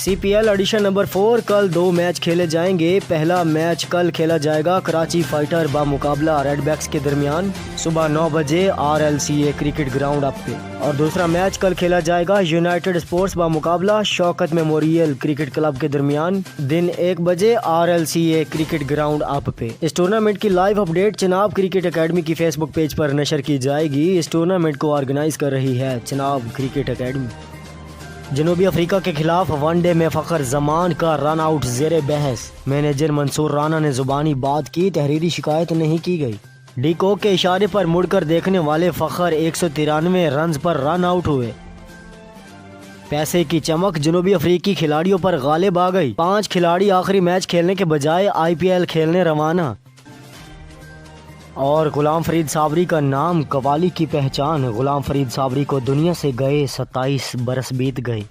CPL addition number 4 कल 2 match खेले जाएंगे। पहला मैच कल खेला जाएगा कराची फाइटर बामुकाबला रेडबैक्स के दरमियान सुबह 9 बजे RLCA क्रिकेट ग्राउंड अप पे, और दूसरा मैच कल खेला जाएगा यूनाइटेड स्पोर्ट्स बामुकाबला शौकत मेमोरियल क्रिकेट क्लब के दरमियान दिन 1 बजे RLCA क्रिकेट ग्राउंड अप पे। इस टूर्नामेंट की live update Chenab cricket academy की फेसबुक पेज पर नशर की जाएगी। इस टूर्नामेंट को ऑर्गेनाइज कर रही है चनाब क्रिकेट एकेडमी। जनूबी अफ्रीका के खिलाफ वनडे में फ़खर जमान का रन आउट ज़ेरे बहस। मैनेजर मंसूर राना ने जुबानी बात की, तहरीरी शिकायत नहीं की गई। डी कॉक के इशारे पर मुड़कर देखने वाले फ़खर 193 रन पर रन आउट हुए। पैसे की चमक जनूबी अफ्रीकी खिलाड़ियों पर गालिब आ गई। 5 खिलाड़ी आखिरी मैच खेलने के बजाय IPL खेलने रवाना। और गुलाम फरीद साबरी का नाम कवाली की पहचान। गुलाम फरीद साबरी को दुनिया से गए 27 बरस बीत गए।